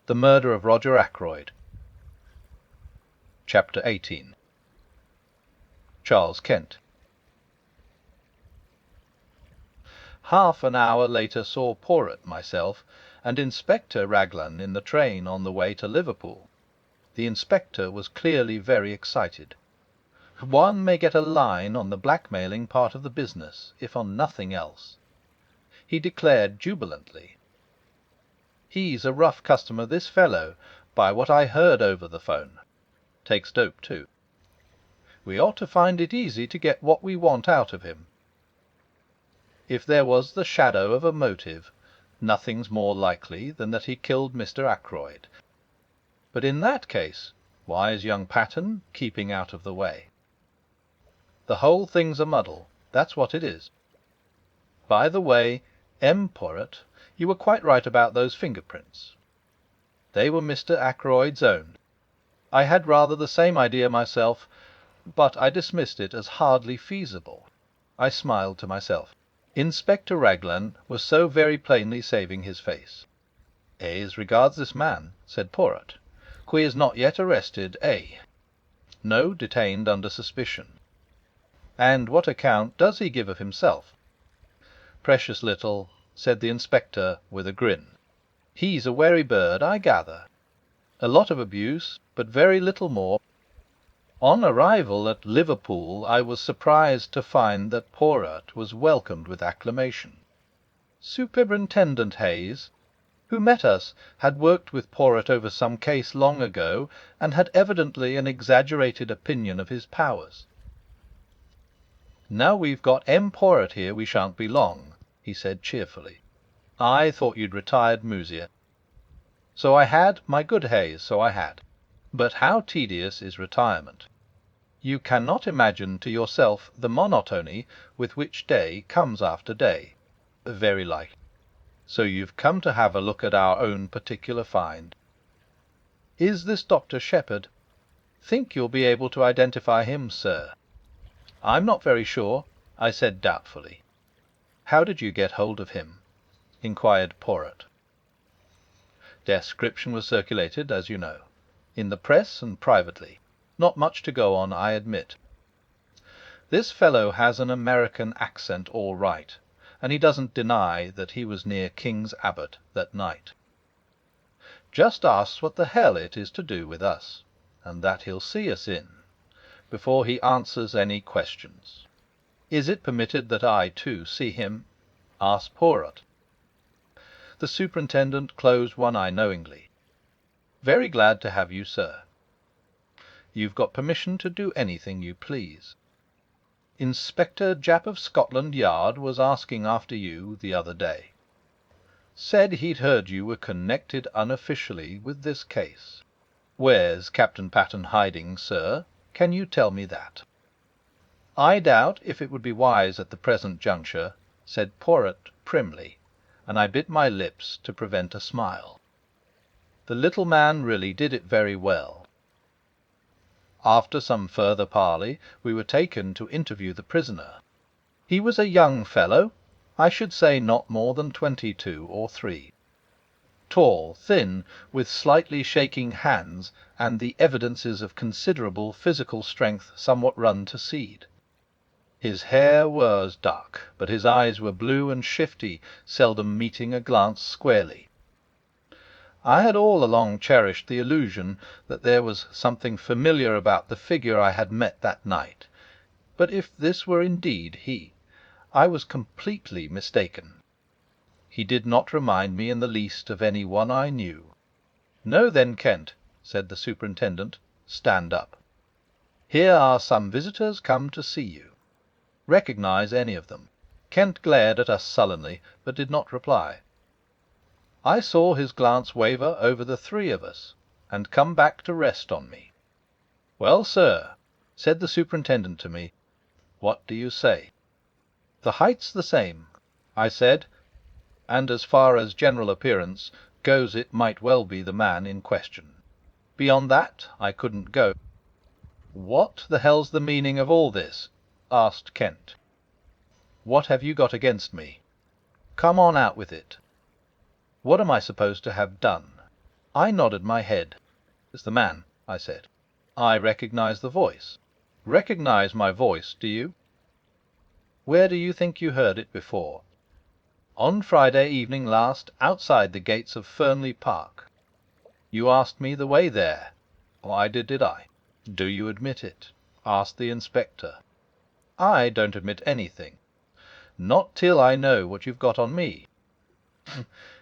The Murder of Roger Ackroyd. Chapter 18. Charles Kent. Half an hour later saw Poirot, myself, and Inspector Raglan in the train on the way to Liverpool. The inspector was clearly very excited. One may get a line on the blackmailing part of the business, if on nothing else. He declared jubilantly, "He's a rough customer, this fellow, by what I heard over the phone. Takes dope, too. We ought to find it easy to get what we want out of him. If there was the shadow of a motive, nothing's more likely than that he killed Mr. Ackroyd. But in that case, wise young Pattern keeping out of the way. The whole thing's a muddle, that's what it is. By the way, Poirot, you were quite right about those fingerprints. They were Mr. Ackroyd's own. I had rather the same idea myself, but I dismissed it as hardly feasible." I smiled to myself. Inspector Raglan was so very plainly saving his face. "As regards this man," said Poirot, "who is not yet arrested, no, detained under suspicion. And what account does he give of himself?" "Precious little," said the inspector with a grin. "He's a wary bird, I gather. A lot of abuse, but very little more. On arrival at Liverpool, I was surprised to find that Poirot was welcomed with acclamation. Superintendent Hayes, who met us, had worked with Poirot over some case long ago, and had evidently an exaggerated opinion of his powers. "Now we've got Poirot here, we shan't be long," he said cheerfully. "I thought you'd retired, Musier." "So I had, my good Hayes, so I had. But how tedious is retirement! You cannot imagine to yourself the monotony with which day comes after day. Very likely. So you've come to have a look at our own particular find. Is this Dr. Shepherd? Think you'll be able to identify him, sir?" "I'm not very sure," I said doubtfully. "How did you get hold of him?" inquired Poirot. "Description was circulated, as you know. In the press and privately. Not much to go on, I admit. This fellow has an American accent all right, and he doesn't deny that he was near King's Abbott that night. Just asks what the hell it is to do with us, and that he'll see us in, before he answers any questions. Is it permitted that I, too, see him?" asked Poirot. The superintendent closed one eye knowingly. "Very glad to have you, sir. You've got permission to do anything you please. Inspector Japp of Scotland Yard was asking after you the other day. Said he'd heard you were connected unofficially with this case. Where's Captain Pattern hiding, sir? Can you tell me that?" "I doubt if it would be wise at the present juncture," said Poirot primly, and I bit my lips to prevent a smile. The little man really did it very well. After some further parley, we were taken to interview the prisoner. He was a young fellow, I should say not more than 22 or 3. Tall, thin, with slightly shaking hands, and the evidences of considerable physical strength somewhat run to seed. His hair was dark, but his eyes were blue and shifty, seldom meeting a glance squarely. I had all along cherished the illusion that there was something familiar about the figure I had met that night, but if this were indeed he, I was completely mistaken. He did not remind me in the least of any one I knew. "Now then, Kent," said the superintendent, "stand up. Here are some visitors come to see you. Recognize any of them?" Kent glared at us sullenly, but did not reply. I saw his glance waver over the 3 of us, and come back to rest on me. "Well, sir," said the superintendent to me, "what do you say?" "The height's the same," I said, "and as far as general appearance goes it might well be the man in question. Beyond that I couldn't go." "What the hell's the meaning of all this?" asked Kent. "What have you got against me? Come on out with it. What am I supposed to have done?" I nodded my head. "It's the man," I said. "I recognise the voice." "Recognise my voice, do you? Where do you think you heard it before?" "On Friday evening last, outside the gates of Fernley Park." "You asked me the way there." "I did I?" "Do you admit it?" asked the inspector. "I don't admit anything." "Not till I know what you've got on me."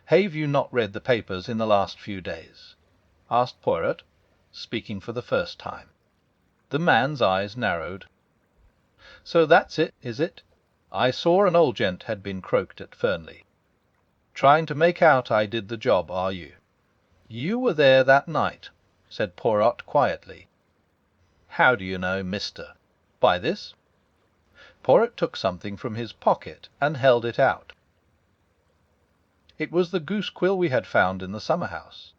"Have you not read the papers in the last few days?" asked Poirot, speaking for the first time. The man's eyes narrowed. "So that's it, is it? I saw an old gent had been croaked at Fernley. Trying to make out I did the job, are you?" "You were there that night," said Poirot quietly. "How do you know, mister?" "By this." Poirot took something from his pocket and held it out. It was the goose quill we had found in the summer-house.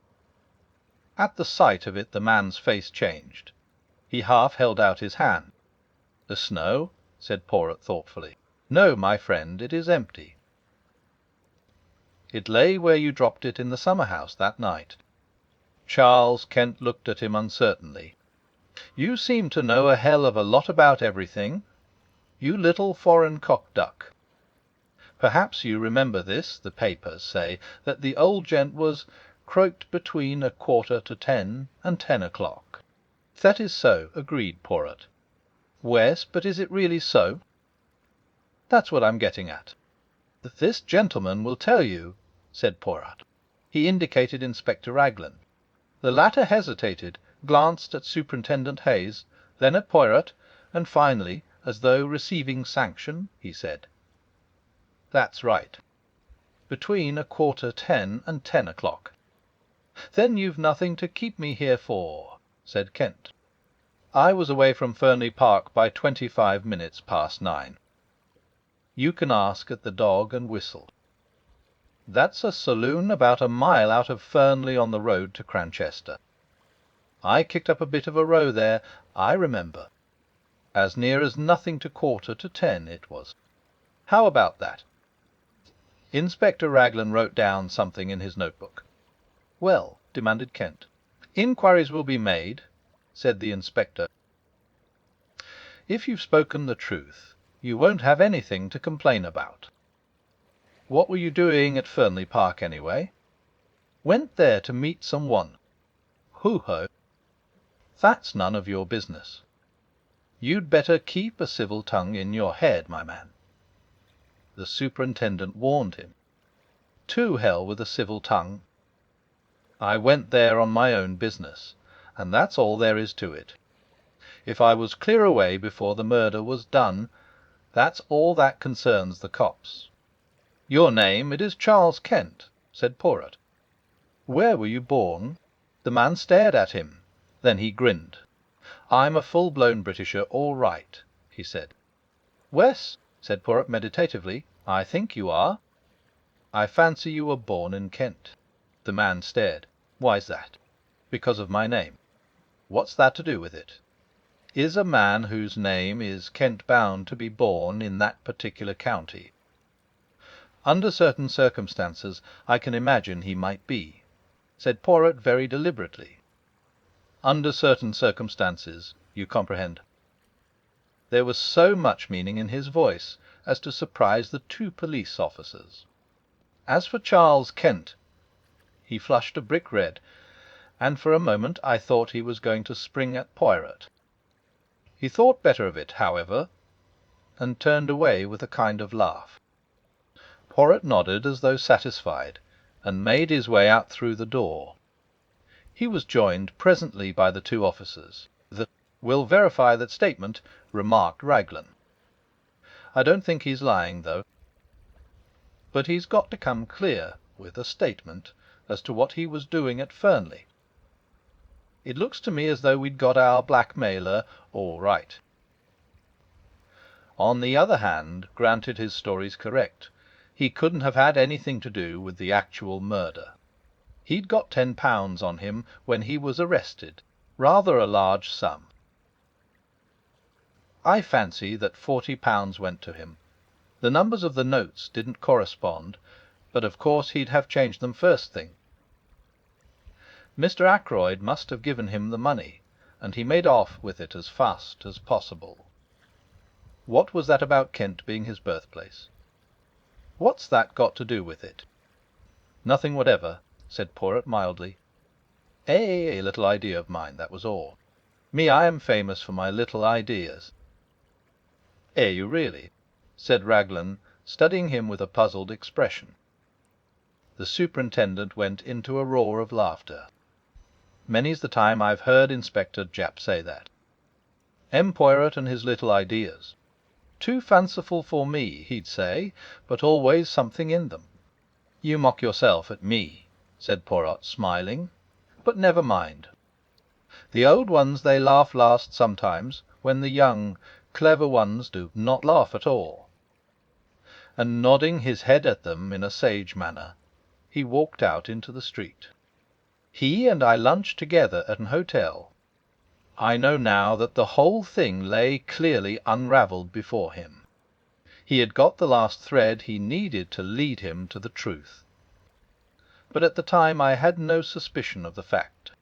At the sight of it the man's face changed. He half held out his hand. "The snow?" said Poirot thoughtfully. "No, my friend, it is empty." "It lay where you dropped it in the summer-house that night." Charles Kent looked at him uncertainly. "You seem to know a hell of a lot about everything, you little foreign cock-duck. Perhaps you remember this: the papers say that the old gent was croaked between 9:45 and 10 o'clock. That is so, agreed Poirot. Wes, but is it really so?" "That's what I'm getting at." "This gentleman will tell you," said Poirot. He indicated Inspector Raglan. The latter hesitated, glanced at Superintendent Hayes, then at Poirot, and finally, as though receiving sanction, he said: "That's right. Between 9:45 and 10 o'clock." "Then you've nothing to keep me here for," said Kent. "I was away from Fernley Park by 25 minutes past 9. You can ask at the Dog and Whistle. That's a saloon about a mile out of Fernley on the road to Cranchester. I kicked up a bit of a row there, I remember. As near as nothing to 9:45 it was. How about that?" Inspector Raglan wrote down something in his notebook. "Well?" demanded Kent. "Inquiries will be made," said the inspector. "If you've spoken the truth, you won't have anything to complain about. What were you doing at Fernley Park, anyway?" "Went there to meet some one." "Hoo-ho!" "That's none of your business. You'd better keep a civil tongue in your head, my man." The superintendent warned him. "To hell with a civil tongue. I went there on my own business, and that's all there is to it. If I was clear away before the murder was done, that's all that concerns the cops." "Your name, it is Charles Kent," said Poirot. "Where were you born?" The man stared at him. Then he grinned. "I'm a full-blown Britisher, all right," he said. "Wes," said Poirot meditatively, "I think you are." "I fancy you were born in Kent." The man stared. "Why's that?" "Because of my name." "What's that to do with it?" "Is a man whose name is Kent bound to be born in that particular county?" "Under certain circumstances I can imagine he might be," said Poirot very deliberately. "Under certain circumstances, you comprehend." There was so much meaning in his voice as to surprise the two police officers. As for Charles Kent, he flushed a brick red, and for a moment I thought he was going to spring at Poirot. He thought better of it, however, and turned away with a kind of laugh. Poirot nodded as though satisfied, and made his way out through the door. He was joined presently by the two officers. "We'll verify that statement," remarked Raglan. "I don't think he's lying, though. But he's got to come clear, with a statement, as to what he was doing at Fernley. It looks to me as though we'd got our blackmailer all right. On the other hand, granted his story's correct, he couldn't have had anything to do with the actual murder. He'd got £10 on him when he was arrested, rather a large sum. I fancy that £40 went to him. The numbers of the notes didn't correspond, but of course he'd have changed them first thing. Mr. Ackroyd must have given him the money, and he made off with it as fast as possible. What was that about Kent being his birthplace? What's that got to do with it? Nothing whatever, said Poirot mildly. A little idea of mine, that was all. Me, I am famous for my little ideas. You really? Said Raglan, studying him with a puzzled expression. The superintendent went into a roar of laughter. Many's the time I've heard Inspector Japp say that. M. Poirot and his little ideas. Too fanciful for me, he'd say, but always something in them. You mock yourself at me, said Poirot, smiling, but never mind. The old ones they laugh last sometimes, when the young, clever ones do not laugh at all. And nodding his head at them in a sage manner, he walked out into the street. He and I lunched together at an hotel. I know now that the whole thing lay clearly unravelled before him. He had got the last thread he needed to lead him to the truth. But at the time I had no suspicion of the fact.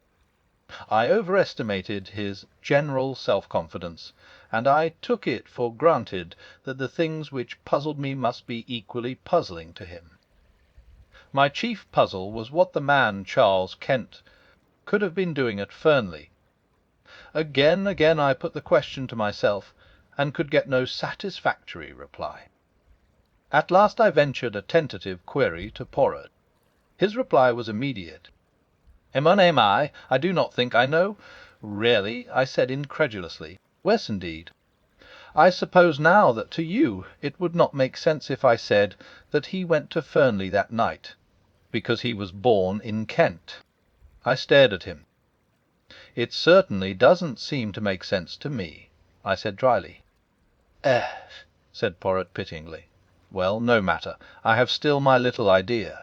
I overestimated his general self-confidence, and I took it for granted that the things which puzzled me must be equally puzzling to him. My chief puzzle was what the man Charles Kent could have been doing at Fernley. Again I put the question to myself, and could get no satisfactory reply. At last I ventured a tentative query to Poirot. His reply was immediate. "Mon ami, I do not think I know." "Really?" I said incredulously. "Wes, indeed." "I suppose now that to you it would not make sense if I said that he went to Fernley that night because he was born in Kent." I stared at him. "It certainly doesn't seem to make sense to me," I said dryly. Said Poirot pityingly. "Well, no matter. I have still my little idea."